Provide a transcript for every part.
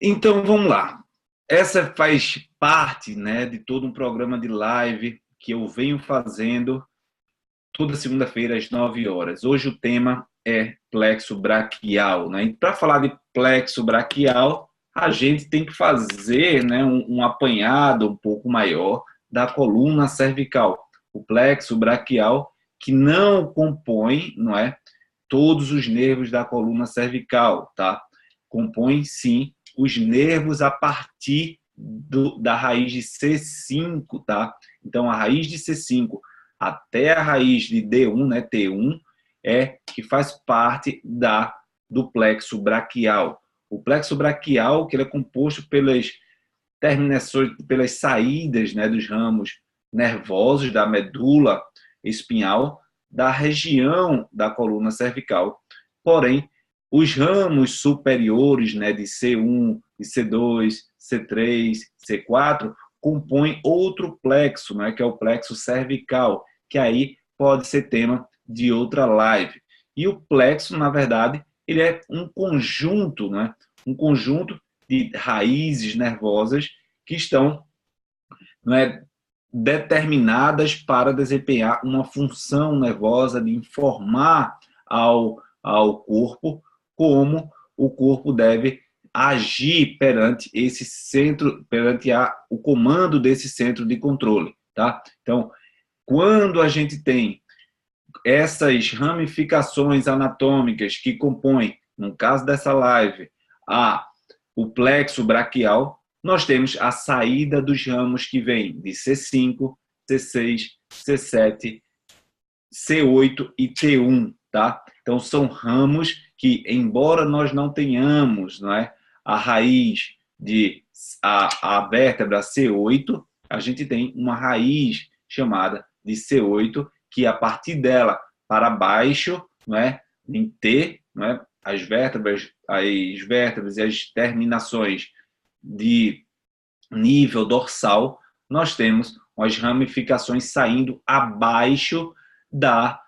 Então, vamos lá. Essa faz parte, né, de todo um programa de live que eu venho fazendo toda segunda-feira às 9 horas. Hoje o tema é plexo braquial, né? E para falar de plexo braquial, a gente tem que fazer, né, um apanhado um pouco maior da coluna cervical. O plexo braquial que não compõe, não é, todos os nervos da coluna cervical, tá? Compõe sim os nervos a partir da raiz de C5, tá? Então a raiz de C5 até a raiz de D1, né, T1, é que faz parte do plexo braquial. O plexo braquial, que ele é composto pelas terminações, pelas saídas, né, dos ramos nervosos da medula espinhal, da região da coluna cervical. Porém, os ramos superiores, né, de C1, de C2, C3, C4, compõem outro plexo, né, que é o plexo cervical, que aí pode ser tema de outra live. E o plexo, na verdade, ele é um conjunto, né, um conjunto de raízes nervosas que estão, né, determinadas para desempenhar uma função nervosa de informar ao corpo como o corpo deve agir perante esse centro, perante o comando desse centro de controle, tá? Então, quando a gente tem essas ramificações anatômicas que compõem, no caso dessa live, o plexo braquial, nós temos a saída dos ramos que vêm de C5, C6, C7, C8 e T1, tá? Então são ramos que, embora nós não tenhamos, não é, a raiz de a vértebra C8, a gente tem uma raiz chamada de C8 que a partir dela para baixo, não é, em T, não é, as vértebras e as terminações de nível dorsal, nós temos as ramificações saindo abaixo da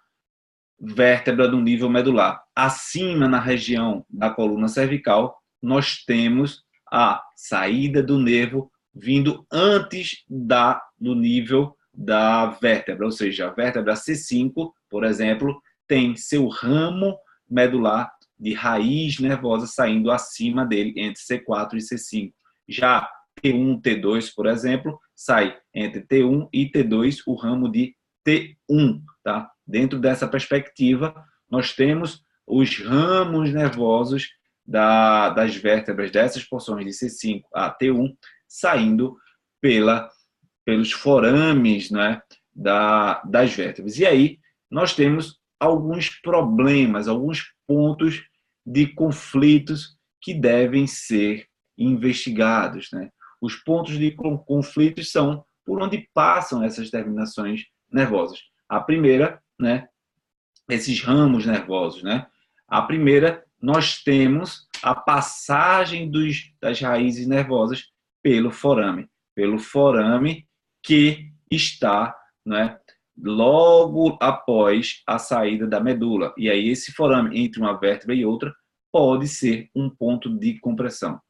vértebra do nível medular. Acima, na região da coluna cervical, nós temos a saída do nervo vindo antes do nível da vértebra, ou seja, a vértebra C5, por exemplo, tem seu ramo medular de raiz nervosa saindo acima dele, entre C4 e C5. Já T1, T2, por exemplo, sai entre T1 e T2 o ramo de T1, tá? Dentro dessa perspectiva, nós temos os ramos nervosos das vértebras dessas porções de C5 a T1 saindo pelos forames, né, das vértebras. E aí nós temos alguns problemas, alguns pontos de conflitos que devem ser investigados, né? Os pontos de conflitos são por onde passam essas terminações nervosas. A primeira, né, esses ramos nervosos, né? A primeira, nós temos a passagem das raízes nervosas pelo forame que está, né, logo após a saída da medula. E aí esse forame entre uma vértebra e outra pode ser um ponto de compressão.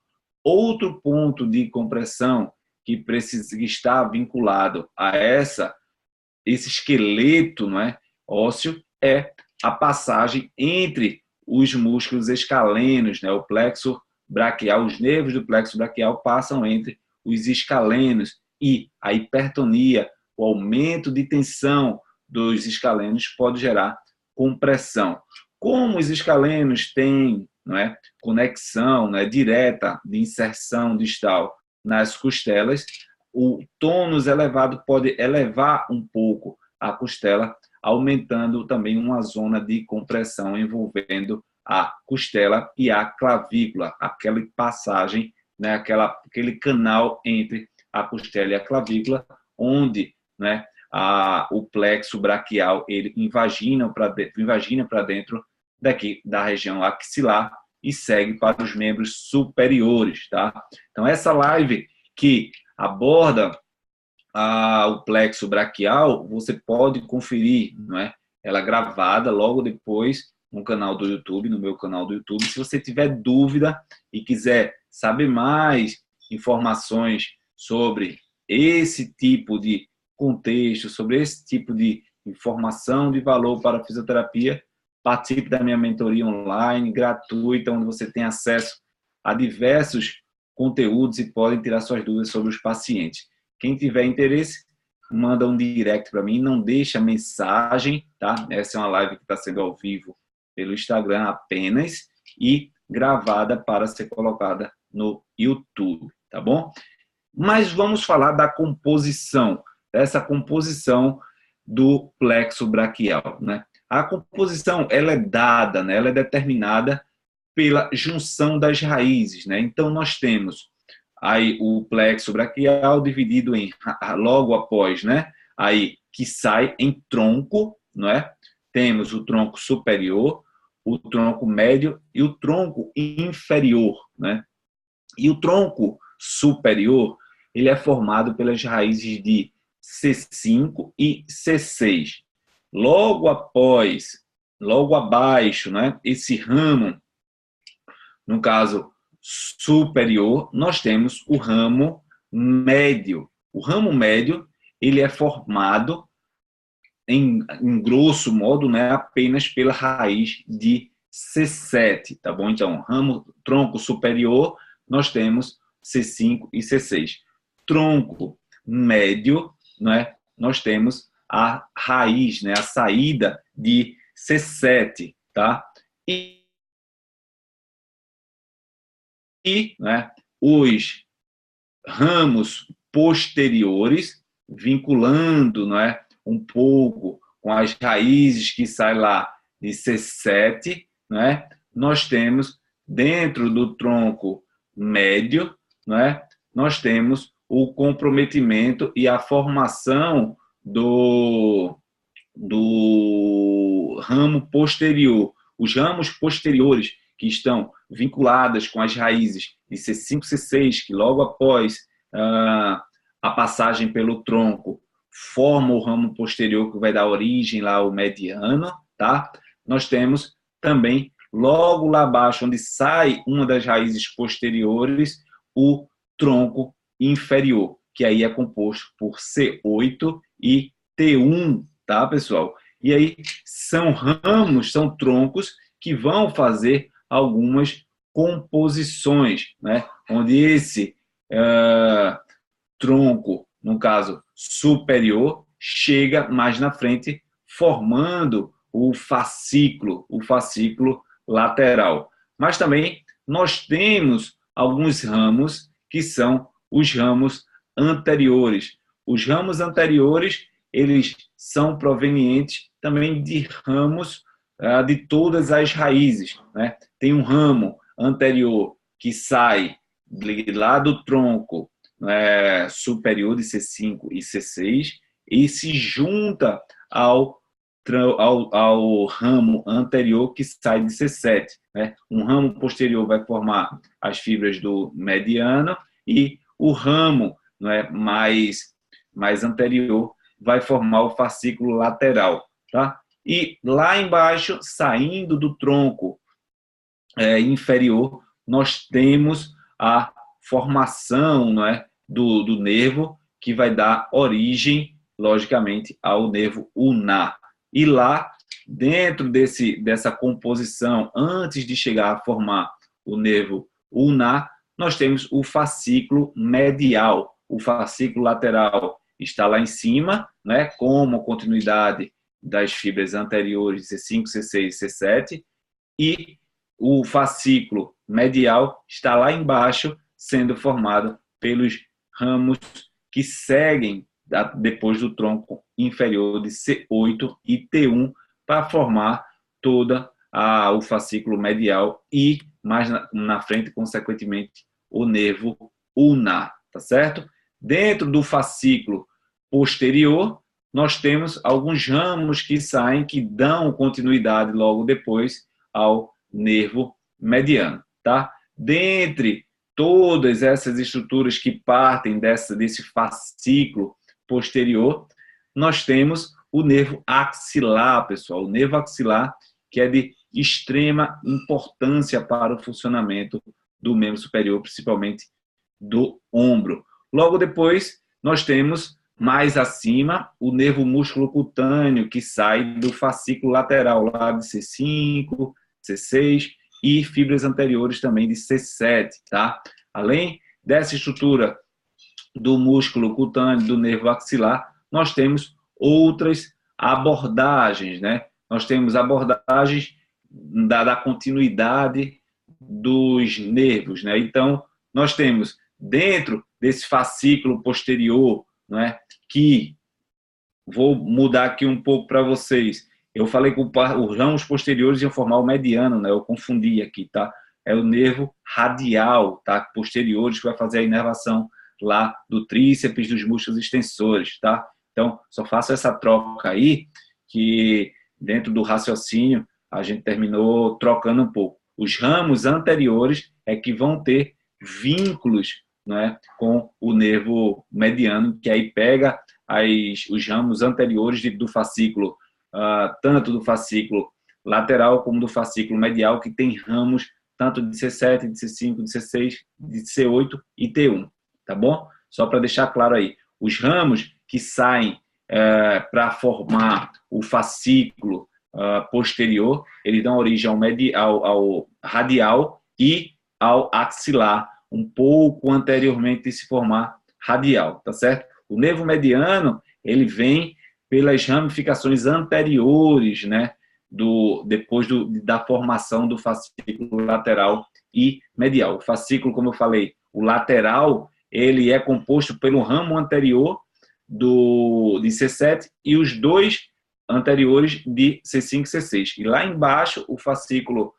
Outro ponto de compressão que está vinculado a esse esqueleto, não é, ósseo é a passagem entre os músculos escalenos, né, o plexo braquial, os nervos do plexo braquial passam entre os escalenos e a hipertonia, o aumento de tensão dos escalenos pode gerar compressão. Como os escalenos têm, não é, conexão, né, direta de inserção distal nas costelas, o tônus elevado pode elevar um pouco a costela, aumentando também uma zona de compressão envolvendo a costela e a clavícula, aquela passagem, né, aquele canal entre a costela e a clavícula, onde, né, o plexo braquial ele invagina para dentro daqui da região axilar e segue para os membros superiores, tá? Então essa live que aborda o plexo braquial, você pode conferir, não é? Ela gravada logo depois no canal do YouTube, no meu canal do YouTube. Se você tiver dúvida e quiser saber mais informações sobre esse tipo de contexto, sobre esse tipo de informação de valor para a fisioterapia, participe da minha mentoria online, gratuita, onde você tem acesso a diversos conteúdos e podem tirar suas dúvidas sobre os pacientes. Quem tiver interesse, manda um direct para mim, não deixa mensagem, tá? Essa é uma live que está sendo ao vivo pelo Instagram apenas e gravada para ser colocada no YouTube, tá bom? Mas vamos falar da composição, dessa composição do plexo braquial, né? A composição, ela é dada, né? Ela é determinada pela junção das raízes, né? Então, nós temos aí o plexo braquial dividido em, logo após, né? Aí, que sai em tronco, não é? Temos o tronco superior, o tronco médio e o tronco inferior, né? E o tronco superior, ele é formado pelas raízes de C5 e C6. Logo após, logo abaixo, né, esse ramo, no caso superior, nós temos o ramo médio. O ramo médio, ele é formado, em grosso modo, né, apenas pela raiz de C7, tá bom? Então, tronco superior, nós temos C5 e C6. Tronco médio, né, nós temos a raiz, né, a saída de C7, tá? E né, os ramos posteriores, vinculando, não é, um pouco com as raízes que saem lá de C7, né, nós temos dentro do tronco médio, né, nós temos o comprometimento e a formação do ramo posterior. Os ramos posteriores que estão vinculadas com as raízes de C5, C6, que logo após a passagem pelo tronco forma o ramo posterior que vai dar origem lá ao mediano, tá? Nós temos também, logo lá abaixo, onde sai uma das raízes posteriores, o tronco inferior, que aí é composto por C8 e T1, tá, pessoal? E aí são ramos, são troncos que vão fazer algumas composições, né? Onde esse tronco, no caso superior, chega mais na frente, formando o fascículo lateral. Mas também nós temos alguns ramos que são os ramos anteriores. Os ramos anteriores, eles são provenientes também de ramos de todas as raízes, né? Tem um ramo anterior que sai lá do tronco superior de C5 e C6 e se junta ao ramo anterior que sai de C7. Né? Um ramo posterior vai formar as fibras do mediano e o ramo mais anterior vai formar o fascículo lateral. Tá? E lá embaixo, saindo do tronco inferior, nós temos a formação do nervo, que vai dar origem, logicamente, ao nervo ulnar. E lá, dentro dessa composição, antes de chegar a formar o nervo ulnar, nós temos o fascículo medial. O fascículo lateral está lá em cima, né, como continuidade das fibras anteriores C5, C6 e C7, e o fascículo medial está lá embaixo, sendo formado pelos ramos que seguem depois do tronco inferior de C8 e T1 para formar toda o fascículo medial e mais na frente, consequentemente, o nervo ulnar, tá certo? Dentro do fascículo posterior, nós temos alguns ramos que saem, que dão continuidade logo depois ao nervo mediano, tá? Dentre todas essas estruturas que partem desse fascículo posterior, nós temos o nervo axilar, pessoal. O nervo axilar, que é de extrema importância para o funcionamento do membro superior, principalmente do ombro. Logo depois, nós temos mais acima o nervo músculo cutâneo, que sai do fascículo lateral, lá de C5, C6 e fibras anteriores também de C7, tá? Além dessa estrutura do músculo cutâneo, do nervo axilar, nós temos outras abordagens, né? Nós temos abordagens da continuidade dos nervos, né? Então, nós temos dentro desse fascículo posterior, né, que vou mudar aqui um pouco para vocês. Eu falei que os ramos posteriores iam formar o mediano, né? Eu confundi aqui, tá? É o nervo radial, tá? Posteriores, que vai fazer a inervação lá do tríceps, dos músculos extensores, tá? Então, só faço essa troca aí, que dentro do raciocínio a gente terminou trocando um pouco. Os ramos anteriores é que vão ter vínculos, né, com o nervo mediano, que aí pega os ramos anteriores do fascículo, tanto do fascículo lateral como do fascículo medial, que tem ramos tanto de C7, de C5, de C6, de C8 e T1, tá bom? Só para deixar claro aí, os ramos que saem para formar o fascículo posterior, eles dão origem ao radial e ao axilar, um pouco anteriormente de se formar radial, tá certo? O nervo mediano, ele vem pelas ramificações anteriores, né, depois da formação do fascículo lateral e medial. O fascículo, como eu falei, o lateral, ele é composto pelo ramo anterior de C7 e os dois anteriores de C5 e C6. E lá embaixo, o fascículo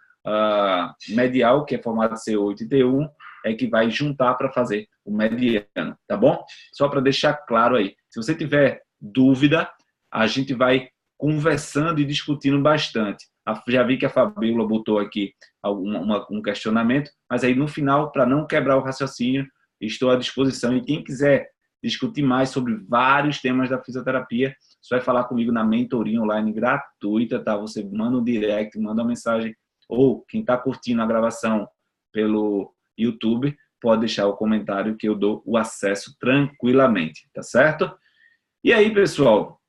medial, que é formado de C8 e T1, é que vai juntar para fazer o mediano, tá bom? Só para deixar claro aí. Se você tiver dúvida, a gente vai conversando e discutindo bastante. Já vi que a Fabíola botou aqui um questionamento, mas aí no final, para não quebrar o raciocínio, estou à disposição. E quem quiser discutir mais sobre vários temas da fisioterapia, você vai falar comigo na mentoria online gratuita, tá? Você manda um direct, manda uma mensagem, ou quem está curtindo a gravação pelo YouTube, pode deixar o comentário que eu dou o acesso tranquilamente, tá certo? E aí, pessoal,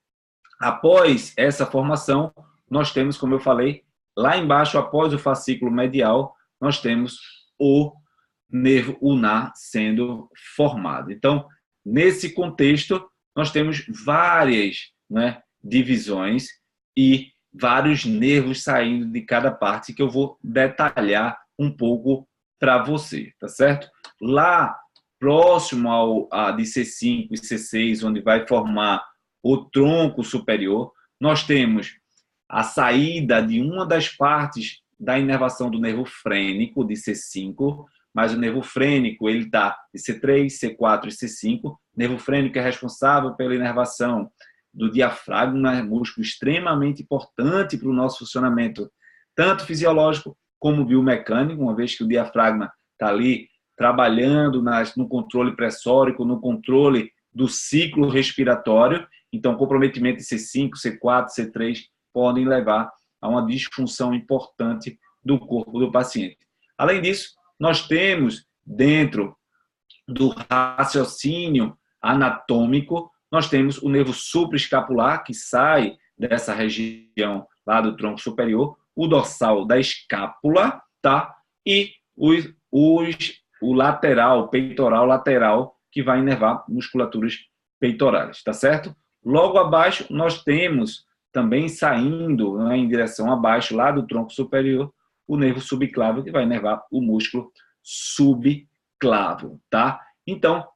após essa formação, nós temos, como eu falei, lá embaixo, após o fascículo medial, nós temos o nervo ulnar sendo formado. Então, nesse contexto, nós temos várias, né, divisões e vários nervos saindo de cada parte, que eu vou detalhar um pouco para você, tá certo? Lá, próximo de C5 e C6, onde vai formar o tronco superior, nós temos a saída de uma das partes da inervação do nervo frênico, de C5, mas o nervo frênico ele está de C3, C4 e C5. O nervo frênico é responsável pela inervação do diafragma, músculo extremamente importante para o nosso funcionamento, tanto fisiológico como biomecânico, uma vez que o diafragma está ali trabalhando no controle pressórico, no controle do ciclo respiratório. Então, comprometimento de C5, C4, C3 podem levar a uma disfunção importante do corpo do paciente. Além disso, nós temos dentro do raciocínio anatômico, nós temos o nervo supraescapular, que sai dessa região lá do tronco superior, o dorsal da escápula, tá? E o lateral, o peitoral lateral, que vai inervar musculaturas peitorais, tá certo? Logo abaixo, nós temos também saindo, né, em direção abaixo, lá do tronco superior, o nervo subclávio, que vai inervar o músculo subclávio, tá? Então,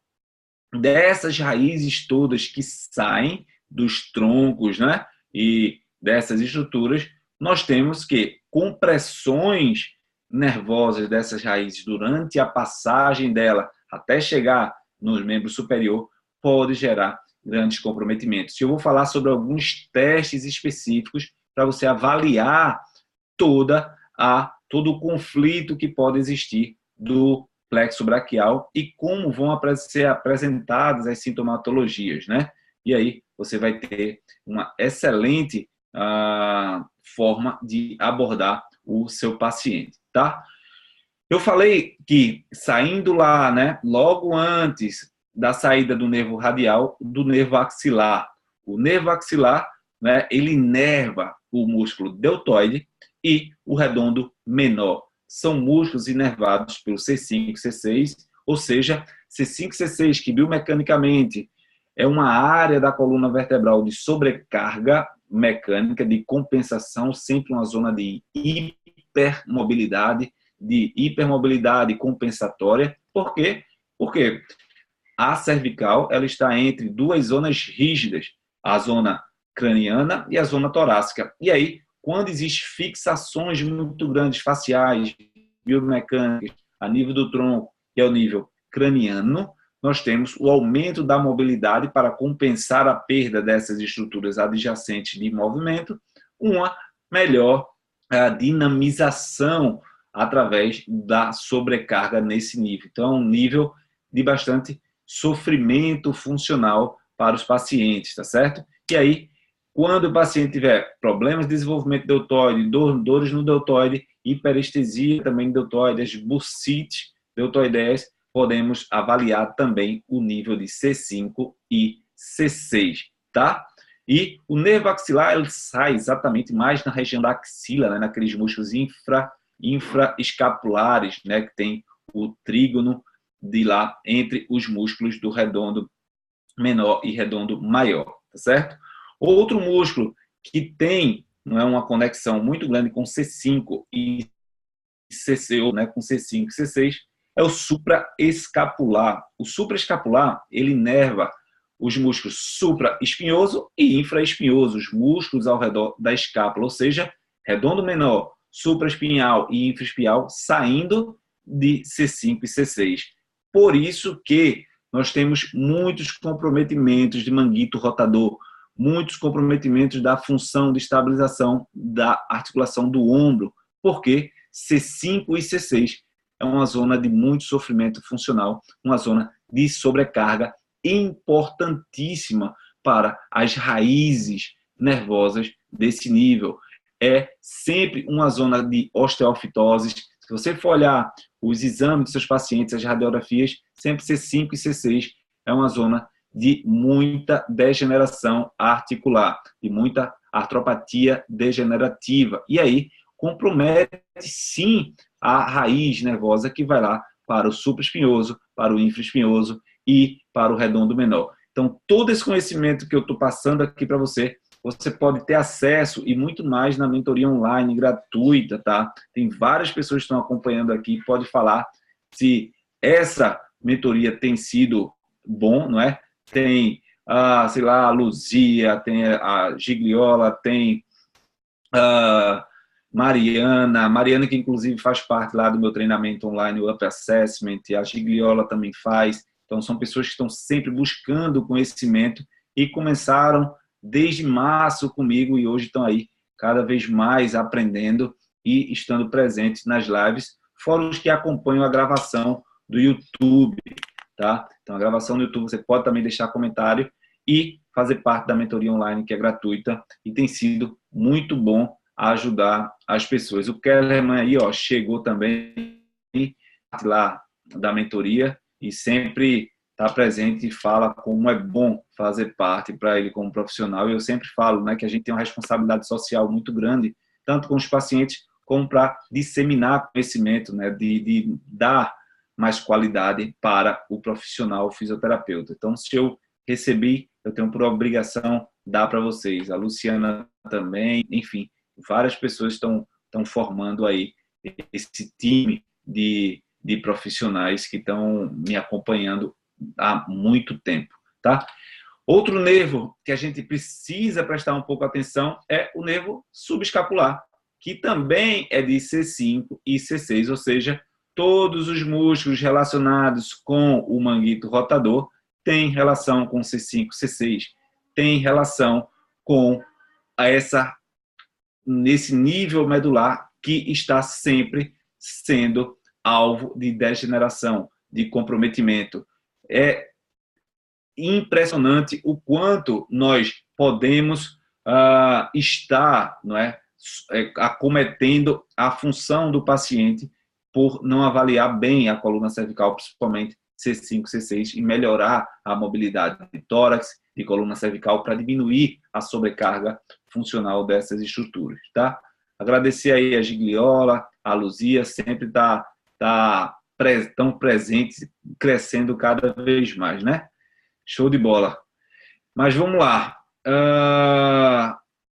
dessas raízes todas que saem dos troncos, né, e dessas estruturas, nós temos que compressões nervosas dessas raízes durante a passagem dela até chegar no membro superior pode gerar grandes comprometimentos. Eu vou falar sobre alguns testes específicos para você avaliar todo o conflito que pode existir do plexo braquial e como vão ser apresentadas as sintomatologias, né? E aí você vai ter uma excelente forma de abordar o seu paciente, tá? Eu falei que saindo lá, né, logo antes da saída do nervo radial, do nervo axilar. O nervo axilar, né, ele inerva o músculo deltoide e o redondo menor. São músculos inervados pelo C5 e C6, ou seja, C5 e C6, que biomecanicamente é uma área da coluna vertebral de sobrecarga mecânica, de compensação, sempre uma zona de hipermobilidade compensatória. Por quê? Porque a cervical ela está entre duas zonas rígidas, a zona craniana e a zona torácica. E aí, quando existem fixações muito grandes faciais, biomecânicas, a nível do tronco e ao nível craniano, nós temos o aumento da mobilidade para compensar a perda dessas estruturas adjacentes de movimento, uma melhor dinamização através da sobrecarga nesse nível. Então, é um nível de bastante sofrimento funcional para os pacientes, tá certo? E aí, quando o paciente tiver problemas de desenvolvimento deltoide, dores no deltoide, hiperestesia também deltoide, as bursites deltoideias, podemos avaliar também o nível de C5 e C6, tá? E o nervo axilar, ele sai exatamente mais na região da axila, né, naqueles músculos infraescapulares, né, que tem o trígono de lá entre os músculos do redondo menor e redondo maior, tá certo? Outro músculo que tem, não é, uma conexão muito grande com C5 e CC, né, com C5 e C6, é o supraescapular. O supraescapular, ele inerva os músculos supraespinhoso e infraespinhoso, os músculos ao redor da escápula, ou seja, redondo menor, supraespinhal e infraespinhal saindo de C5 e C6. Por isso que nós temos muitos comprometimentos de manguito rotador, muitos comprometimentos da função de estabilização da articulação do ombro, porque C5 e C6 é uma zona de muito sofrimento funcional, uma zona de sobrecarga importantíssima para as raízes nervosas desse nível. É sempre uma zona de osteofitose. Se você for olhar os exames dos seus pacientes, as radiografias, sempre C5 e C6 é uma zona de muita degeneração articular, de muita artropatia degenerativa. E aí compromete, sim, a raiz nervosa que vai lá para o supraespinhoso, para o infraespinhoso e para o redondo menor. Então, todo esse conhecimento que eu estou passando aqui para você, você pode ter acesso e muito mais na mentoria online gratuita, tá? Tem várias pessoas que estão acompanhando aqui, pode falar se essa mentoria tem sido bom, não é? Tem, sei lá, a Luzia, tem a Gigliola, tem a Mariana, que inclusive faz parte lá do meu treinamento online, o Up Assessment, a Gigliola também faz. Então, são pessoas que estão sempre buscando conhecimento e começaram desde março comigo e hoje estão aí cada vez mais aprendendo e estando presentes nas lives, fora os que acompanham a gravação do YouTube, tá? Então, a gravação do YouTube, você pode também deixar comentário e fazer parte da mentoria online, que é gratuita e tem sido muito bom ajudar as pessoas. O Kellerman aí, ó, chegou também lá da mentoria e sempre está presente e fala como é bom fazer parte para ele como profissional. E eu sempre falo, né, que a gente tem uma responsabilidade social muito grande, tanto com os pacientes como para disseminar conhecimento, né, de dar mais qualidade para o profissional fisioterapeuta. Então, se eu recebi, eu tenho por obrigação dar para vocês. A Luciana também, enfim, várias pessoas estão formando aí esse time de profissionais que estão me acompanhando há muito tempo, tá? Outro nervo que a gente precisa prestar um pouco atenção é o nervo subescapular, que também é de C5 e C6, ou seja, todos os músculos relacionados com o manguito rotador têm relação com C5 e C6, têm relação com nesse nível medular que está sempre sendo alvo de degeneração, de comprometimento. É impressionante o quanto nós podemos estar, não é, acometendo a função do paciente por não avaliar bem a coluna cervical, principalmente C5, C6, e melhorar a mobilidade de tórax, de coluna cervical, para diminuir a sobrecarga funcional dessas estruturas, tá? Agradecer aí a Gigliola, a Luzia, sempre tão presentes, crescendo cada vez mais, né? Show de bola. Mas vamos lá.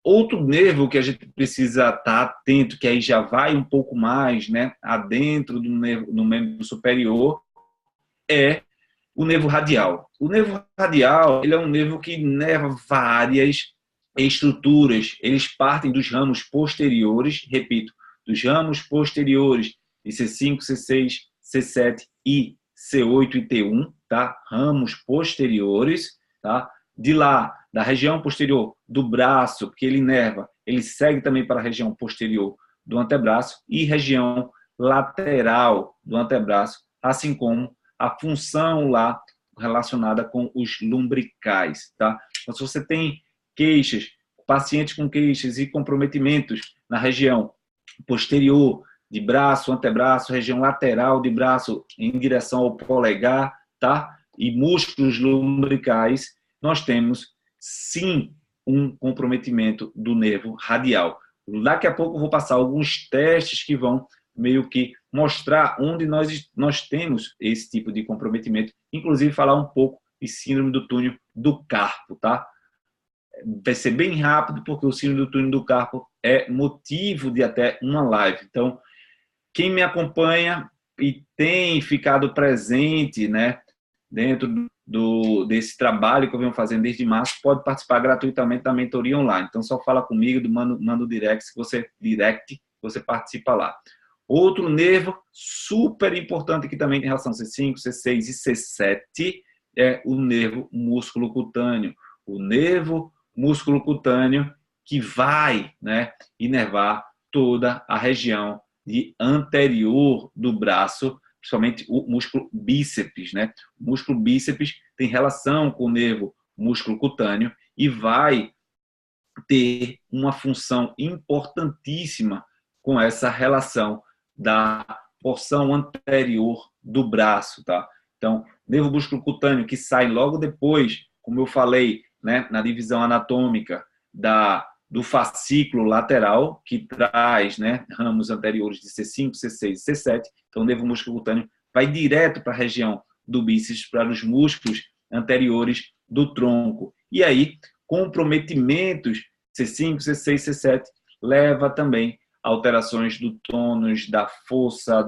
Outro nervo que a gente precisa estar atento, que aí já vai um pouco mais, né, adentro do nervo, no membro superior, é o nervo radial. O nervo radial, ele é um nervo que nerva várias estruturas. Eles partem dos ramos posteriores, repito, dos ramos posteriores de C5, C6, C7 e C8 e T1, tá? Ramos posteriores, tá? De lá, da região posterior do braço, que ele inerva, ele segue também para a região posterior do antebraço e região lateral do antebraço, assim como a função lá relacionada com os lumbricais, tá? Então, se você tem queixas, pacientes com queixas e comprometimentos na região posterior de braço, antebraço, região lateral de braço em direção ao polegar, tá? E músculos lumbricais, nós temos, sim, um comprometimento do nervo radial. Daqui a pouco eu vou passar alguns testes que vão meio que mostrar onde nós temos esse tipo de comprometimento, inclusive falar um pouco de síndrome do túnel do carpo, tá? Vai ser bem rápido, porque o síndrome do túnel do carpo é motivo de até uma live. Então, quem me acompanha e tem ficado presente, né, dentro desse trabalho que eu venho fazendo desde março, pode participar gratuitamente da mentoria online. Então, só fala comigo, manda o direct, você participa lá. Outro nervo super importante aqui também em relação a C5, C6 e C7 é o nervo músculo cutâneo. O nervo músculo cutâneo que vai, né, inervar toda a região anterior do braço, principalmente o músculo bíceps, né? O músculo bíceps tem relação com o nervo músculo cutâneo e vai ter uma função importantíssima com essa relação da porção anterior do braço, tá? Então, nervo músculo cutâneo que sai logo depois, como eu falei, né, na divisão anatômica do fascículo lateral, que traz, né, ramos anteriores de C5, C6 e C7. Então, o nervo músculo cutâneo vai direto para a região do bíceps, para os músculos anteriores do tronco. E aí, comprometimentos C5, C6, C7 leva também a alterações do tônus, da força,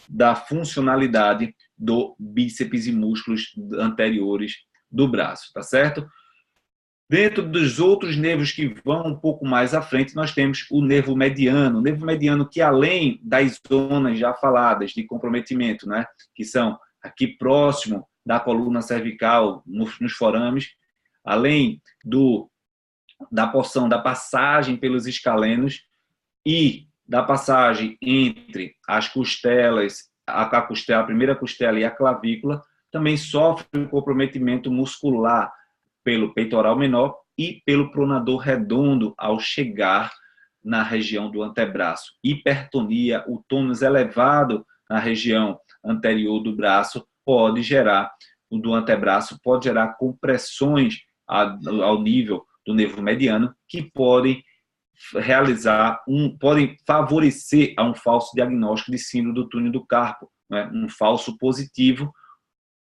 da funcionalidade do bíceps e músculos anteriores do braço, tá certo? Dentro dos outros nervos que vão um pouco mais à frente, nós temos o nervo mediano. O nervo mediano que, além das zonas já faladas de comprometimento, né, que são aqui próximo da coluna cervical, nos forames, além da porção da passagem pelos escalenos e da passagem entre as costelas, a primeira costela e a clavícula, também sofre um comprometimento muscular pelo peitoral menor e pelo pronador redondo ao chegar na região do antebraço. Hipertonia, o tônus elevado na região anterior do braço do antebraço, pode gerar compressões ao nível do nervo mediano que podem podem favorecer a um falso diagnóstico de síndrome do túnel do carpo, né? Um falso positivo,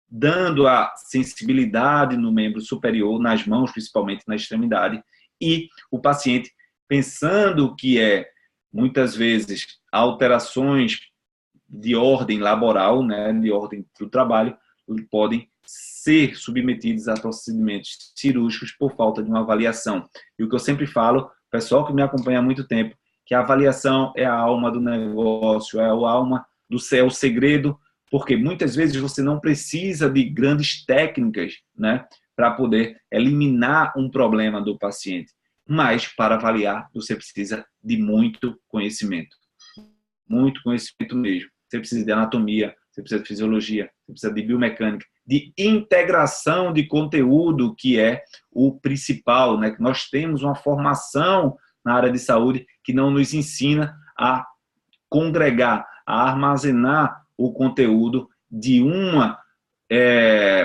dando a sensibilidade no membro superior, nas mãos, principalmente na extremidade, e o paciente pensando que muitas vezes, alterações de ordem laboral, né, de ordem do trabalho, podem ser submetidos a procedimentos cirúrgicos por falta de uma avaliação. E o que eu sempre falo, pessoal que me acompanha há muito tempo, que a avaliação é a alma do negócio, é a alma do céu, o segredo, porque muitas vezes você não precisa de grandes técnicas, né, para poder eliminar um problema do paciente, mas para avaliar você precisa de muito conhecimento mesmo. Você precisa de anatomia, você precisa de fisiologia, você precisa de biomecânica, de integração de conteúdo, que é o principal, né? Nós temos uma formação na área de saúde que não nos ensina a congregar, a armazenar o conteúdo de uma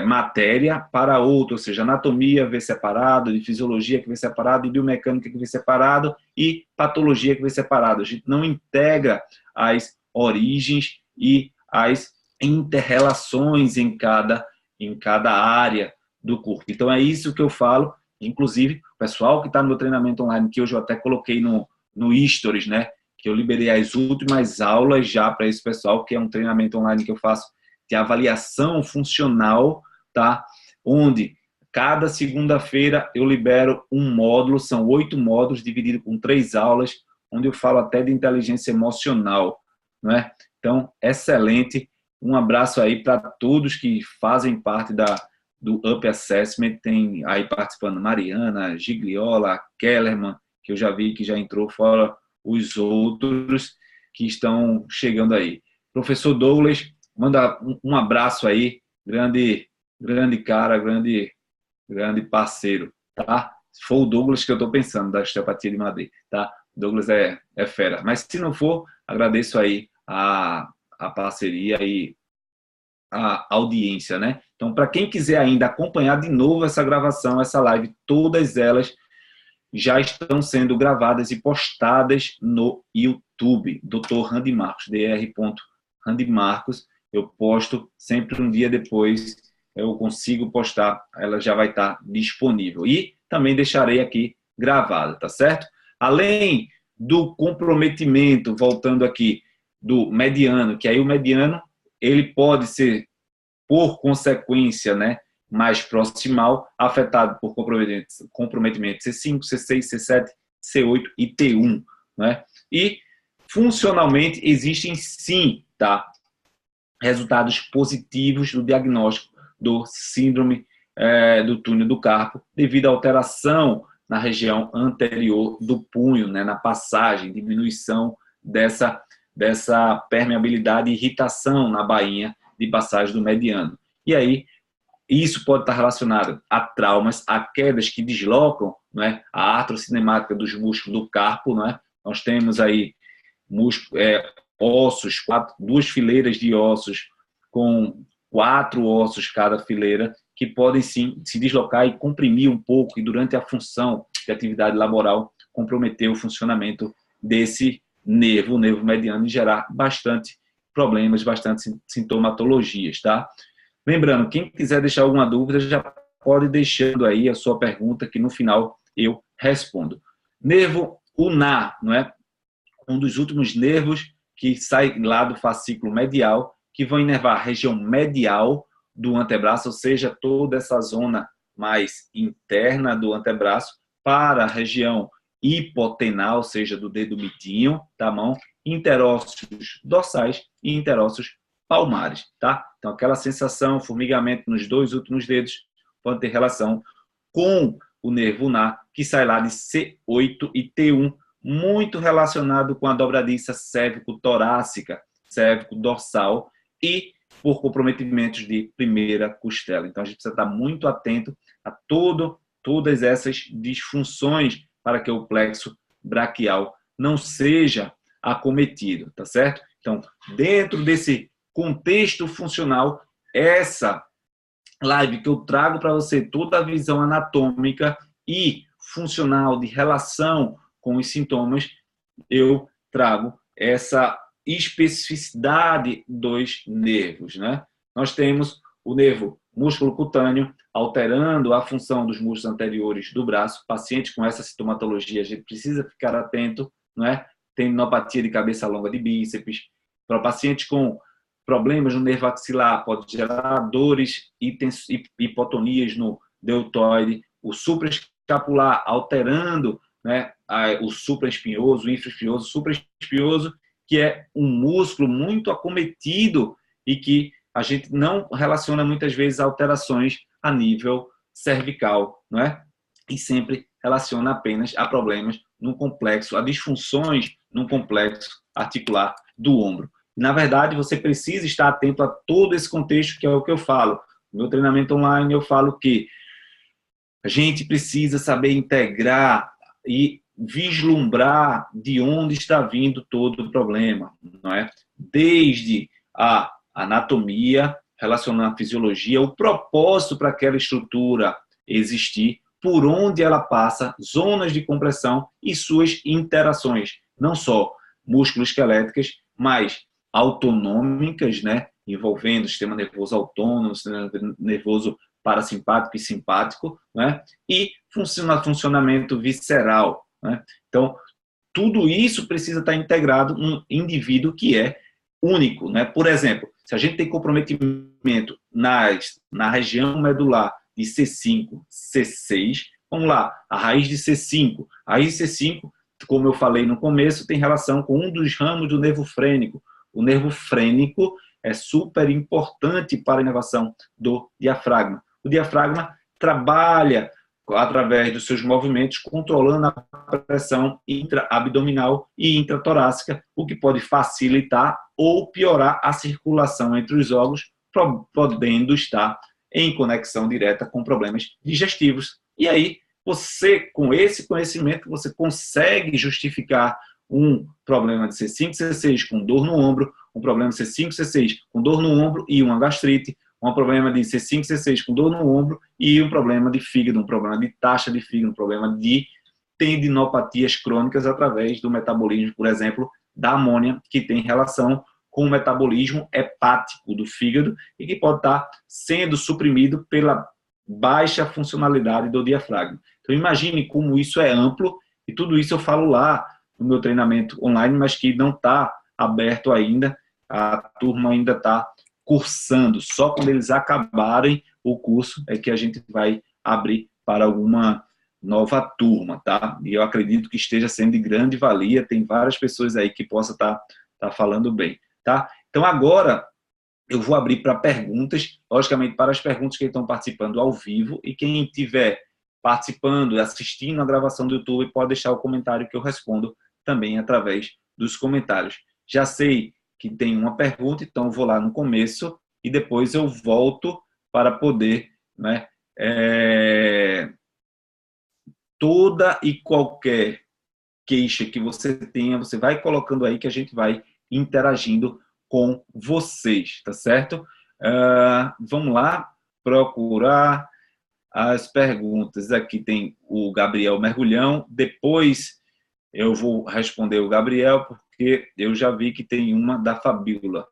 matéria para outra, ou seja, anatomia vem separado, de fisiologia que vem separado, de biomecânica que vem separado e patologia que vem separado. A gente não integra as origens e as inter-relações em cada área do corpo. Então, é isso que eu falo. Inclusive, o pessoal que está no meu treinamento online, que hoje eu até coloquei no Stories, né? Que eu liberei as últimas aulas já para esse pessoal, que é um treinamento online que eu faço de avaliação funcional, tá? Onde cada segunda-feira eu libero um módulo, são 8 módulos divididos com 3 aulas, onde eu falo até de inteligência emocional, não é? Então, excelente. Um abraço aí para todos que fazem parte do Up Assessment. Tem aí participando Mariana, Gigliola, Kellerman, que eu já vi que já entrou, fora os outros que estão chegando aí. Professor Douglas, manda um abraço aí, grande cara, grande parceiro, tá? Se for o Douglas que eu estou pensando, da osteopatia de Madeira, tá? Douglas é fera. Mas se não for, agradeço aí a parceria e a audiência, né? Então, para quem quiser ainda acompanhar de novo essa gravação, essa live, todas elas já estão sendo gravadas e postadas no YouTube. Dr. Randy Marcos, dr. Randy Marcos. Eu posto sempre um dia depois, eu consigo postar, ela já vai estar disponível. E também deixarei aqui gravada, tá certo? Além do comprometimento, voltando aqui, do mediano, que aí o mediano, ele pode ser, por consequência, né, mais proximal, afetado por comprometimento C5, C6, C7, C8 e T1, né? E funcionalmente existem sim, tá, resultados positivos do diagnóstico do síndrome do túnel do carpo devido à alteração na região anterior do punho, né, na passagem, diminuição dessa permeabilidade e irritação na bainha de passagem do mediano. E aí, isso pode estar relacionado a traumas, a quedas que deslocam, né, a artrocinemática dos músculos do carpo, né? Nós temos aí ossos, 2 fileiras de ossos com 4 ossos cada fileira, que podem sim se deslocar e comprimir um pouco, e durante a função de atividade laboral comprometer o funcionamento desse nervo, o nervo mediano, e gerar bastante problemas, bastante sintomatologias, tá? Lembrando, quem quiser deixar alguma dúvida, já pode deixando aí a sua pergunta, que no final eu respondo. Nervo ulnar, não é? Um dos últimos nervos que sai lá do fascículo medial, que vão inervar a região medial do antebraço, ou seja, toda essa zona mais interna do antebraço, para a região hipotenal, ou seja, do dedo midinho da mão, interósseos dorsais e interósseos palmares, tá? Então, aquela sensação, formigamento nos 2 últimos dedos, pode ter relação com o nervo ulnar, que sai lá de C8 e T1, muito relacionado com a dobradiça cérvico-torácica, cérvico-dorsal e por comprometimentos de primeira costela. Então, a gente precisa estar muito atento a todas essas disfunções para que o plexo braquial não seja acometido, tá certo? Então, dentro desse contexto funcional, essa live que eu trago para você toda a visão anatômica e funcional de relação com os sintomas, eu trago essa especificidade dos nervos, né? Nós temos o nervo músculo cutâneo alterando a função dos músculos anteriores do braço. Paciente com essa sintomatologia, a gente precisa ficar atento, não é? Tendinopatia de cabeça longa de bíceps. Para paciente com problemas no nervo axilar, pode gerar dores e hipotonias no deltoide. O supraescapular alterando, né, o supraespinhoso, o infraespinhoso, o supraespinhoso, que é um músculo muito acometido e que a gente não relaciona muitas vezes alterações a nível cervical, não é? E sempre relaciona apenas a problemas no complexo, a disfunções no complexo articular do ombro. Na verdade, você precisa estar atento a todo esse contexto, que é o que eu falo. No meu treinamento online, eu falo que a gente precisa saber integrar e vislumbrar de onde está vindo todo o problema, não é? Desde a anatomia, relacionando a fisiologia, o propósito para aquela estrutura existir, por onde ela passa, zonas de compressão e suas interações, não só músculo-esqueléticas, mas autonômicas, né? Envolvendo o sistema nervoso autônomo, o sistema nervoso parasimpático e simpático, né? E funcionamento visceral, né? Então, tudo isso precisa estar integrado num indivíduo que é único, né? Por exemplo, se a gente tem comprometimento na região medular de C5, C6, vamos lá, a raiz de C5. A raiz de C5, como eu falei no começo, tem relação com um dos ramos do nervo frênico. O nervo frênico é super importante para a inervação do diafragma. O diafragma trabalha através dos seus movimentos, controlando a pressão intraabdominal e intratorácica, o que pode facilitar ou piorar a circulação entre os órgãos, podendo estar em conexão direta com problemas digestivos. E aí, você, com esse conhecimento, você consegue justificar um problema de C5, C6 com dor no ombro, um problema de C5, C6 com dor no ombro e uma gastrite, um problema de C5, C6 com dor no ombro e um problema de fígado, um problema de taxa de fígado, um problema de tendinopatias crônicas através do metabolismo, por exemplo, da amônia, que tem relação com o metabolismo hepático do fígado e que pode estar sendo suprimido pela baixa funcionalidade do diafragma. Então, imagine como isso é amplo, e tudo isso eu falo lá no meu treinamento online, mas que não está aberto ainda, a turma ainda está cursando. Só quando eles acabarem o curso é que a gente vai abrir para alguma nova turma, tá? E eu acredito que esteja sendo de grande valia, tem várias pessoas aí que possam estar falando bem, tá? Então, agora eu vou abrir para perguntas, logicamente para as perguntas que estão participando ao vivo, e quem estiver participando, assistindo a gravação do YouTube, pode deixar o comentário que eu respondo também através dos comentários. Já sei que tem uma pergunta, então vou lá no começo e depois eu volto para poder, né, toda e qualquer queixa que você tenha, você vai colocando aí que a gente vai interagindo com vocês, tá certo? Vamos lá, procurar as perguntas. Aqui tem o Gabriel Mergulhão, depois eu vou responder o Gabriel, porque eu já vi que tem uma da Fabíola.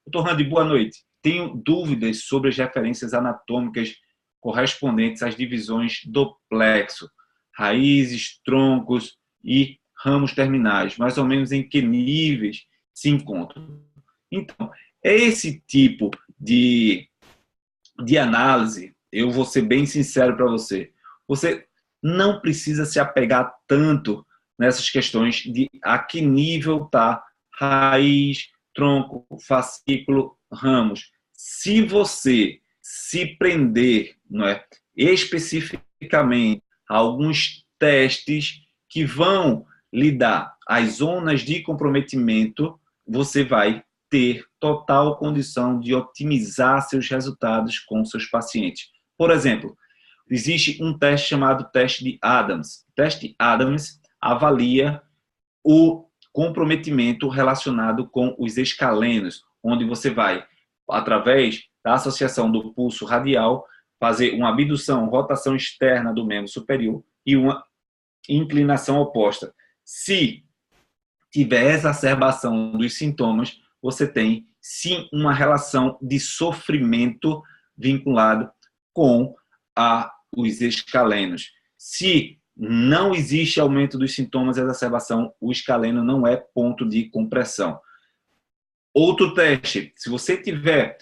Doutor Randy, boa noite. Tenho dúvidas sobre as referências anatômicas correspondentes às divisões do plexo, raízes, troncos e ramos terminais, mais ou menos em que níveis se encontram. Então, esse tipo de análise, eu vou ser bem sincero para você, você não precisa se apegar tanto nessas questões de a que nível está raiz, tronco, fascículo, ramos. Se você se prender, não é, especificamente a alguns testes que vão lhe dar as zonas de comprometimento, você vai ter total condição de otimizar seus resultados com seus pacientes. Por exemplo, existe um teste chamado teste de Adams. O teste de Adams avalia o comprometimento relacionado com os escalenos, onde você vai, através da associação do pulso radial, fazer uma abdução, rotação externa do membro superior e uma inclinação oposta. Se tiver exacerbação dos sintomas, você tem, sim, uma relação de sofrimento vinculado com os escalenos. Se não existe aumento dos sintomas de exacerbação, o escaleno não é ponto de compressão. Outro teste, se você tiver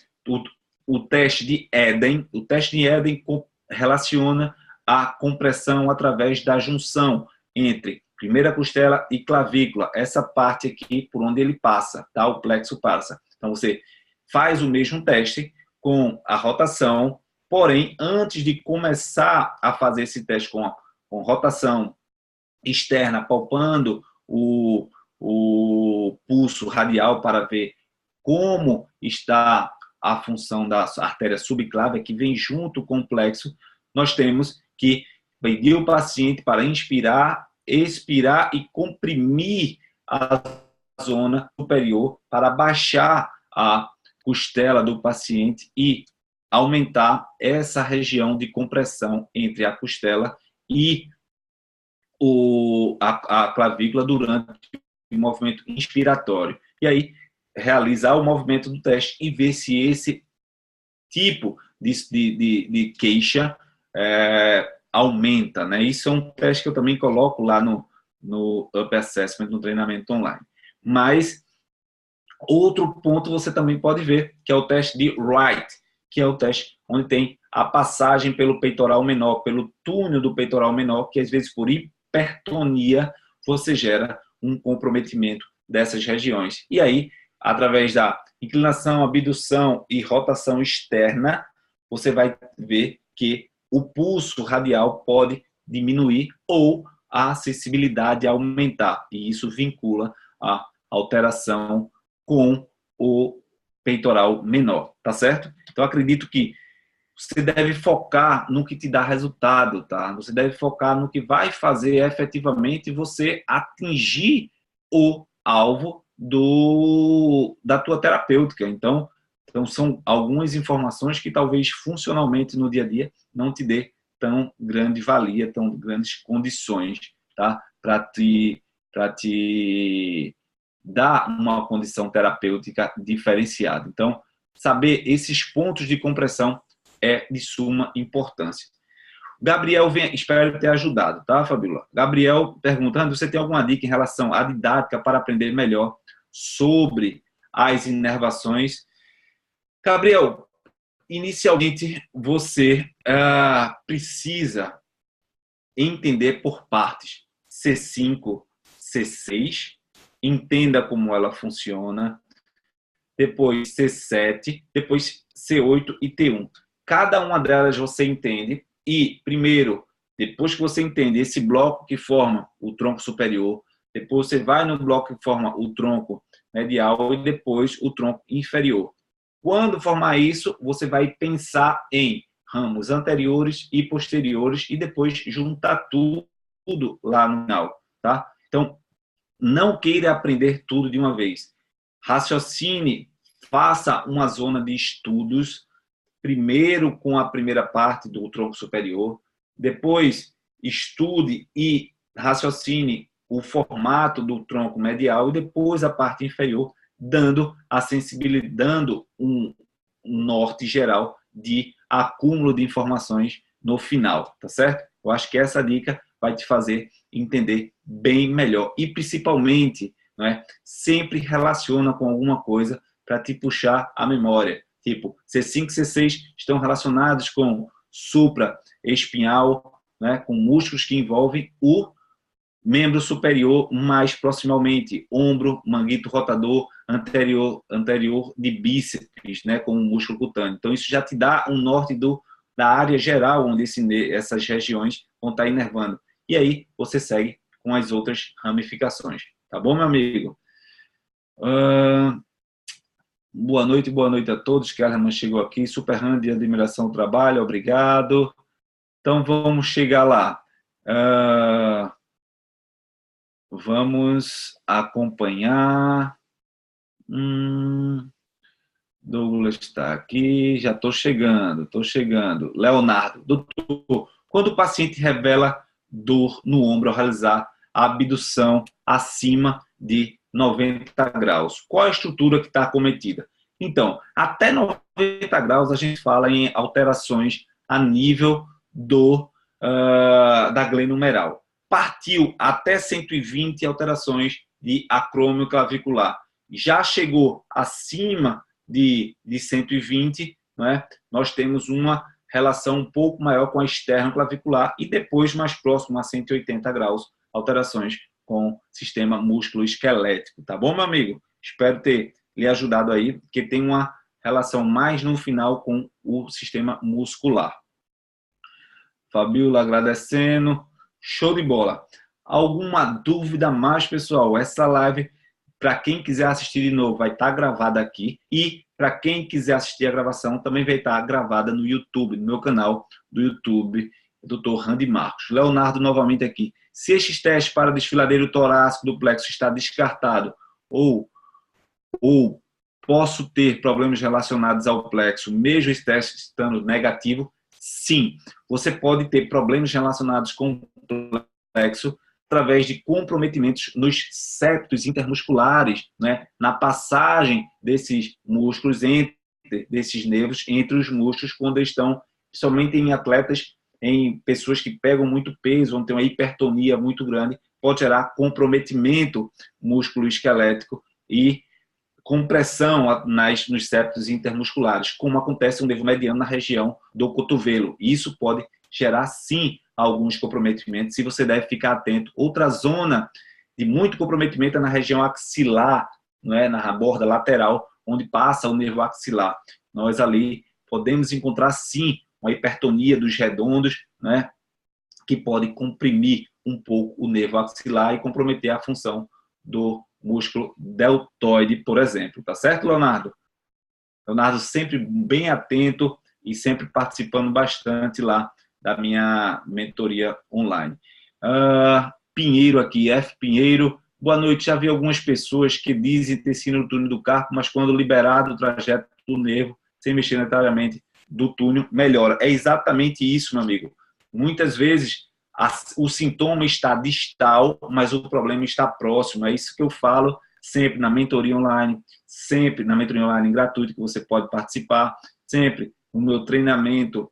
o teste de Eden, o teste de Eden relaciona a compressão através da junção entre primeira costela e clavícula, essa parte aqui por onde ele passa, tá? O plexo passa. Então você faz o mesmo teste com a rotação, porém, antes de começar a fazer esse teste com rotação externa, palpando o pulso radial para ver como está a função da artéria subclávia, que vem junto com o plexo, nós temos que pedir o paciente para inspirar expirar e comprimir a zona superior para baixar a costela do paciente e aumentar essa região de compressão entre a costela e a clavícula durante o movimento inspiratório. E aí, realizar o movimento do teste e ver se esse tipo de queixa aumenta, né? Isso é um teste que eu também coloco lá no Up Assessment, no treinamento online. Mas outro ponto você também pode ver, que é o teste de Wright, que é o teste onde tem a passagem pelo peitoral menor, pelo túnel do peitoral menor, que às vezes por hipertonia você gera um comprometimento dessas regiões. E aí, através da inclinação, abdução e rotação externa, você vai ver que o pulso radial pode diminuir ou a acessibilidade aumentar. E isso vincula a alteração com o peitoral menor, tá certo? Então, acredito que você deve focar no que te dá resultado, tá? Você deve focar no que vai fazer efetivamente você atingir o alvo da tua terapêutica. Então, são algumas informações que talvez funcionalmente no dia a dia não te dê tão grande valia, tão grandes condições, tá? Para te dar uma condição terapêutica diferenciada. Então, saber esses pontos de compressão é de suma importância. Gabriel, espero ter ajudado, tá, Fabíola? Gabriel perguntando, você tem alguma dica em relação à didática para aprender melhor sobre as inervações? Gabriel, inicialmente você precisa entender por partes C5, C6, entenda como ela funciona, depois C7, depois C8 e T1. Cada uma delas você entende e, primeiro, depois que você entende esse bloco que forma o tronco superior, depois você vai no bloco que forma o tronco medial e depois o tronco inferior. Quando formar isso, você vai pensar em ramos anteriores e posteriores e depois juntar tudo lá no final, tá? Então, não queira aprender tudo de uma vez. Raciocine, faça uma zona de estudos, primeiro com a primeira parte do tronco superior, depois estude e raciocine o formato do tronco medial e depois a parte inferior, dando a sensibilidade, dando um norte geral de acúmulo de informações no final, tá certo? Eu acho que essa dica vai te fazer entender bem melhor e principalmente, não é, sempre relaciona com alguma coisa para te puxar a memória. Tipo, C5 e C6 estão relacionados com supraespinhal, né, com músculos que envolvem o membro superior mais proximamente, ombro, manguito rotador, anterior de bíceps, né, com o músculo cutâneo. Então, isso já te dá um norte da área geral onde essas regiões vão estar inervando. E aí, você segue com as outras ramificações. Tá bom, meu amigo? Boa noite a todos. Kellerman chegou aqui, super grande de admiração ao trabalho, obrigado. Então, vamos chegar lá. Vamos acompanhar. Douglas está aqui, já estou chegando. Leonardo, doutor, quando o paciente revela dor no ombro ao realizar a abdução acima de 90 graus, qual a estrutura que está acometida? Então, até 90 graus a gente fala em alterações a nível da glenohumeral. Partiu até 120 alterações de acrômio clavicular. Já chegou acima de 120, né? Nós temos uma relação um pouco maior com a externo clavicular e depois mais próximo a 180 graus, alterações com o sistema músculo-esquelético. Tá bom, meu amigo? Espero ter lhe ajudado aí, porque tem uma relação mais no final com o sistema muscular. Fabíola agradecendo. Show de bola. Alguma dúvida mais, pessoal? Essa live, para quem quiser assistir de novo, vai estar gravada aqui. E para quem quiser assistir a gravação, também vai estar gravada no YouTube, no meu canal do YouTube, Dr. Randy Marcos. Leonardo novamente aqui. Se estes testes para desfiladeiro torácico do plexo está descartado ou posso ter problemas relacionados ao plexo, mesmo esse teste estando negativo? Sim, você pode ter problemas relacionados com o plexo através de comprometimentos nos septos intermusculares, né? Na passagem desses músculos, desses nervos, entre os músculos, quando eles estão, somente em atletas, em pessoas que pegam muito peso, vão ter uma hipertonia muito grande, pode gerar comprometimento músculo-esquelético e compressão nos septos intermusculares, como acontece no nervo mediano na região do cotovelo. Isso pode gerar, sim, alguns comprometimentos, e você deve ficar atento. Outra zona de muito comprometimento é na região axilar, não é? Na borda lateral, onde passa o nervo axilar. Nós ali podemos encontrar, sim, uma hipertonia dos redondos, né? Que pode comprimir um pouco o nervo axilar e comprometer a função do músculo deltoide, por exemplo. Tá certo, Leonardo? Leonardo sempre bem atento e sempre participando bastante lá da minha mentoria online. Pinheiro aqui, F. Pinheiro. Boa noite. Já vi algumas pessoas que dizem ter síndrome do túnel do carpo, mas quando liberado o trajeto do nervo, sem mexer necessariamente do túnel, melhora. É exatamente isso, meu amigo. Muitas vezes o sintoma está distal, mas o problema está próximo. É isso que eu falo sempre na mentoria online, sempre na mentoria online gratuita que você pode participar, sempre no meu treinamento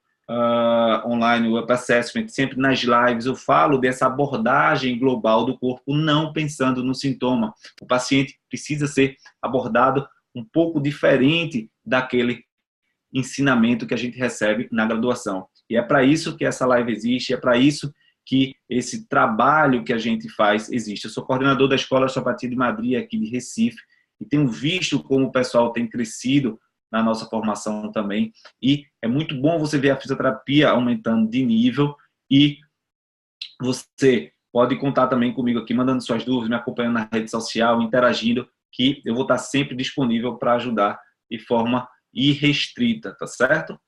online, o Up Assessment, sempre nas lives eu falo dessa abordagem global do corpo, não pensando no sintoma. O paciente precisa ser abordado um pouco diferente daquele ensinamento que a gente recebe na graduação. E é para isso que essa live existe, é para isso que esse trabalho que a gente faz existe. Eu sou coordenador da Escola de Osteopatia de Madrid, aqui de Recife, e tenho visto como o pessoal tem crescido na nossa formação também. E é muito bom você ver a fisioterapia aumentando de nível, e você pode contar também comigo aqui, mandando suas dúvidas, me acompanhando na rede social, interagindo, que eu vou estar sempre disponível para ajudar de forma irrestrita, tá certo?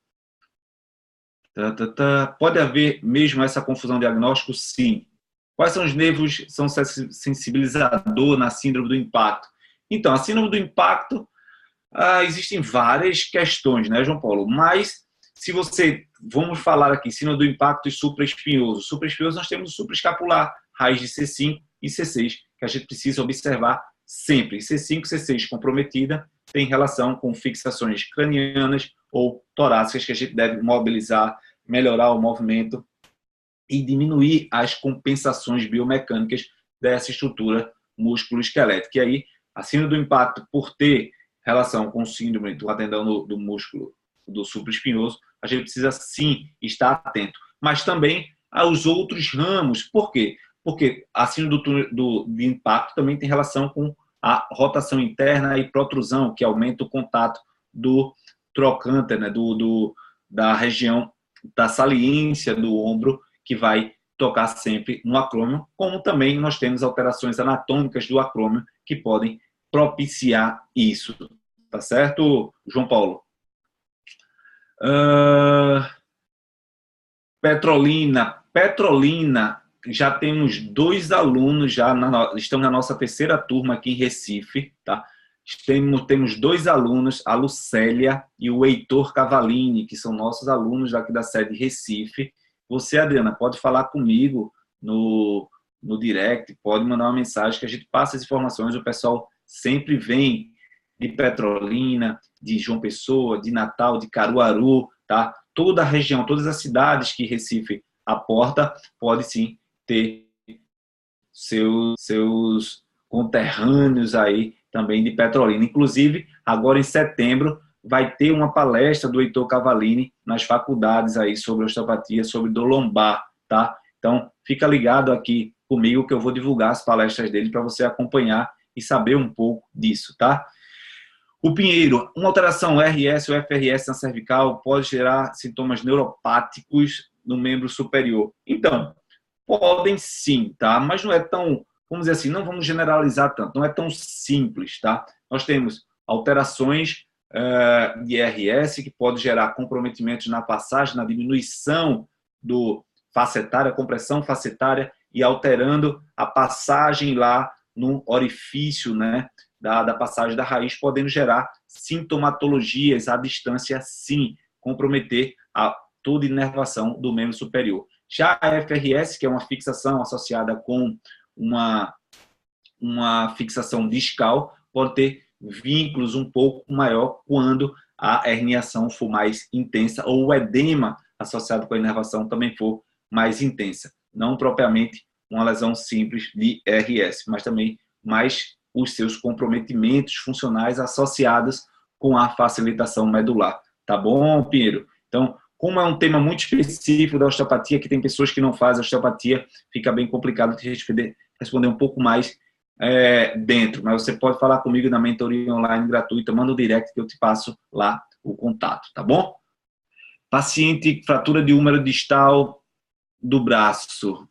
Pode haver mesmo essa confusão diagnóstico? Sim. Quais são os nervos que são sensibilizador na síndrome do impacto? Então, a síndrome do impacto, existem várias questões, né, João Paulo? Mas, se você, vamos falar aqui, síndrome do impacto e supraespinhoso. Supraespinhoso, nós temos o supraescapular, raiz de C5 e C6, que a gente precisa observar sempre. C5 e C6 comprometida tem relação com fixações cranianas ou torácicas que a gente deve mobilizar, melhorar o movimento e diminuir as compensações biomecânicas dessa estrutura músculo-esquelética. E aí, a síndrome do impacto, por ter relação com síndrome do tendão do músculo do supraespinhoso, a gente precisa sim estar atento. Mas também aos outros ramos. Por quê? Porque a síndrome do impacto também tem relação com a rotação interna e protrusão, que aumenta o contato do trocânter, né, da região da saliência do ombro, que vai tocar sempre no acrômio, como também nós temos alterações anatômicas do acrômio que podem propiciar isso. Tá certo, João Paulo? Petrolina, já temos 2 alunos, estamos na nossa 3ª turma aqui em Recife, tá? Temos 2 alunos, a Lucélia e o Heitor Cavalini, que são nossos alunos daqui da sede Recife. Você, Adriana, pode falar comigo no direct, pode mandar uma mensagem que a gente passa as informações. O pessoal sempre vem de Petrolina, de João Pessoa, de Natal, de Caruaru, tá? Toda a região, todas as cidades que Recife aporta, pode sim ter seus conterrâneos aí também de Petrolina. Inclusive, agora em setembro, vai ter uma palestra do Heitor Cavalini nas faculdades aí sobre osteopatia, sobre dor lombar, tá? Então, fica ligado aqui comigo que eu vou divulgar as palestras dele para você acompanhar e saber um pouco disso, tá? O Pinheiro, uma alteração RS ou FRS na cervical pode gerar sintomas neuropáticos no membro superior. Então, podem sim, tá? Mas não é tão, vamos dizer assim, não vamos generalizar tanto, não é tão simples, tá? Nós temos alterações de RS que pode gerar comprometimentos na passagem, na diminuição do facetária, compressão facetária e alterando a passagem lá no orifício, né, da passagem da raiz, podendo gerar sintomatologias à distância, sim, comprometer toda inervação do membro superior. Já a FRS, que é uma fixação associada com uma fixação discal, pode ter vínculos um pouco maior quando a herniação for mais intensa ou o edema associado com a inervação também for mais intensa. Não propriamente uma lesão simples de RS, mas também mais os seus comprometimentos funcionais associados com a facilitação medular. Tá bom, Pinheiro? Então, como é um tema muito específico da osteopatia, que tem pessoas que não fazem osteopatia, fica bem complicado de responder um pouco mais dentro. Mas você pode falar comigo na mentoria online gratuita, manda um direct que eu te passo lá o contato, tá bom? Paciente, fratura de húmero distal do braço,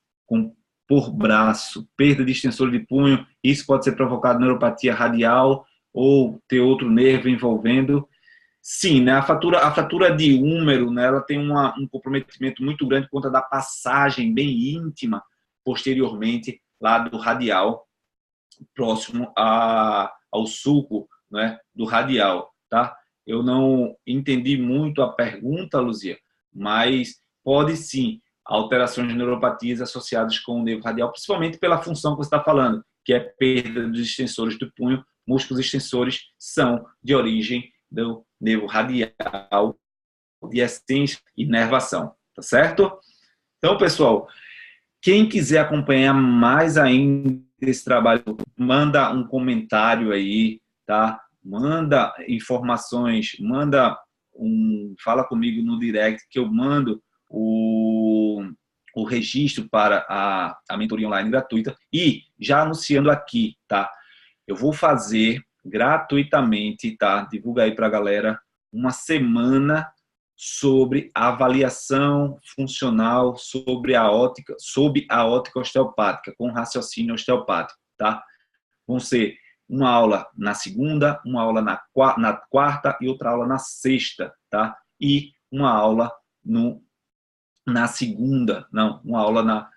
por braço, perda de extensor de punho, isso pode ser provocado neuropatia radial ou ter outro nervo envolvendo. Sim, né? A fratura de húmero, né, ela tem um comprometimento muito grande por conta da passagem bem íntima posteriormente lá do radial, próximo ao sulco, né, do radial, tá? Eu não entendi muito a pergunta, Luzia, mas pode sim alterações de neuropatias associadas com o nervo radial, principalmente pela função que você está falando, que é perda dos extensores do punho. Músculos extensores são de origem do nervo radial, de essência e inervação, tá certo? Então, pessoal, quem quiser acompanhar mais ainda esse trabalho, manda um comentário aí, tá? Manda informações, fala comigo no direct que eu mando o registro para a mentoria online gratuita. E já anunciando aqui, tá? Eu vou fazer gratuitamente, tá? Divulga aí para a galera uma semana sobre a avaliação funcional sobre a ótica osteopática, com raciocínio osteopático, tá? Vão ser uma aula na segunda, uma aula na quarta e outra aula na sexta, tá? E uma aula na segunda, não, uma aula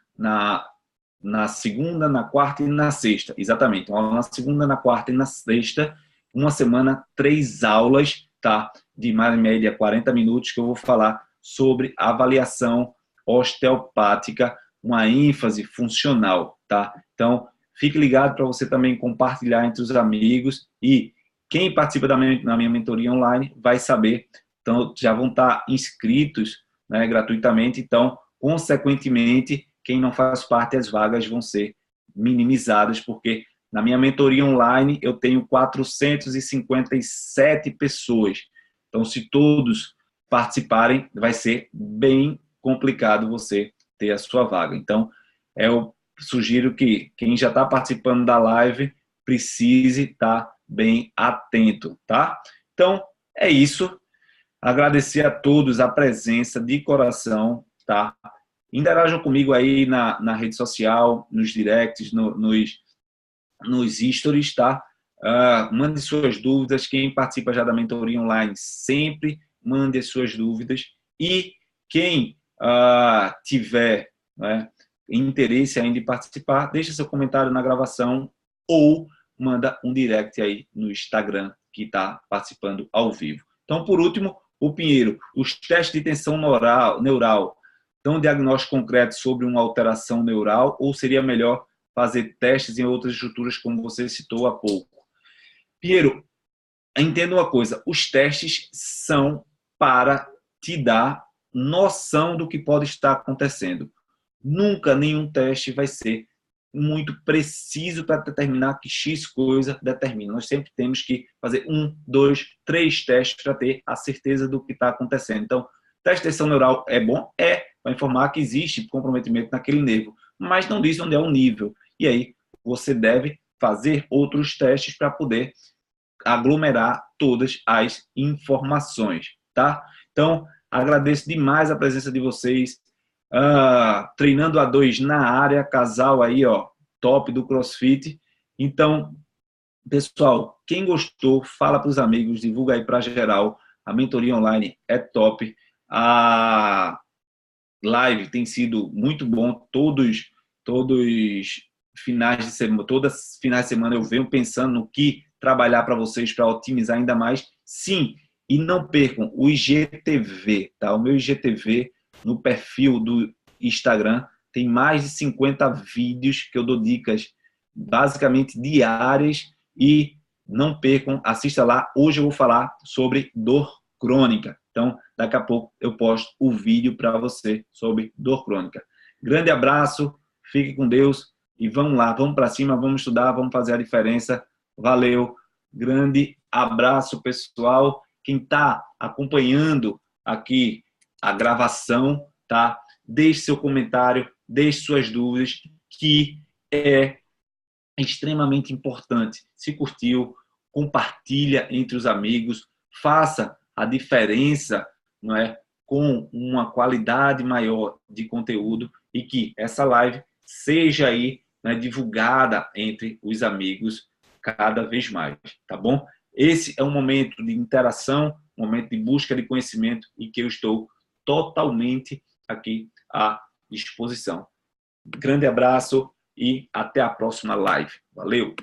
na segunda, na quarta e na sexta, exatamente. Uma aula na segunda, na quarta e na sexta, uma semana, 3 aulas, tá? De mais média 40 minutos, que eu vou falar sobre avaliação osteopática, uma ênfase funcional, tá? Então, fique ligado para você também compartilhar entre os amigos, e quem participa na minha mentoria online vai saber, então já vão estar inscritos, né, gratuitamente, então, consequentemente, quem não faz parte, as vagas vão ser minimizadas, porque na minha mentoria online eu tenho 457 pessoas. Então, se todos participarem, vai ser bem complicado você ter a sua vaga. Então, eu sugiro que quem já está participando da live precise estar bem atento, tá? Então, é isso. Agradecer a todos a presença de coração, tá? Interajam comigo aí na rede social, nos directs, nos stories, tá? Mande suas dúvidas. Quem participa já da mentoria online, sempre mande as suas dúvidas. E quem tiver, né, interesse ainda em participar, deixa seu comentário na gravação ou manda um direct aí no Instagram que está participando ao vivo. Então, por último, o Pinheiro, os testes de tensão neural dão um diagnóstico concreto sobre uma alteração neural, ou seria melhor fazer testes em outras estruturas, como você citou há pouco? Pinheiro, entenda uma coisa, os testes são para te dar noção do que pode estar acontecendo. Nunca nenhum teste vai ser muito preciso para determinar que X coisa determina. Nós sempre temos que fazer 1, 2, 3 testes para ter a certeza do que está acontecendo. Então, teste de tensão neural é bom? É, para informar que existe comprometimento naquele nervo, mas não diz onde é o nível. E aí, você deve fazer outros testes para poder aglomerar todas as informações, tá? Então, agradeço demais a presença de vocês. Treinando a 2 na área, casal aí, ó, top do CrossFit. Então, pessoal, quem gostou, fala para os amigos, divulga aí para geral. A mentoria online é top. A live tem sido muito bom. Todos finais de semana, todas finais de semana eu venho pensando no que trabalhar para vocês para otimizar ainda mais. Sim, e não percam o IGTV, tá? O meu IGTV no perfil do Instagram tem mais de 50 vídeos que eu dou dicas basicamente diárias e não percam, assista lá. Hoje eu vou falar sobre dor crônica. Então, daqui a pouco eu posto o vídeo para você sobre dor crônica. Grande abraço, fique com Deus e vamos lá, vamos para cima, vamos estudar, vamos fazer a diferença. Valeu, grande abraço, pessoal. Quem está acompanhando aqui a gravação, tá? Deixe seu comentário, deixe suas dúvidas, que é extremamente importante. Se curtiu, compartilha entre os amigos, faça a diferença, não é, com uma qualidade maior de conteúdo e que essa live seja aí, né, divulgada entre os amigos cada vez mais, tá bom? Esse é um momento de interação, um momento de busca de conhecimento e que eu estou totalmente aqui à disposição. Grande abraço e até a próxima live. Valeu!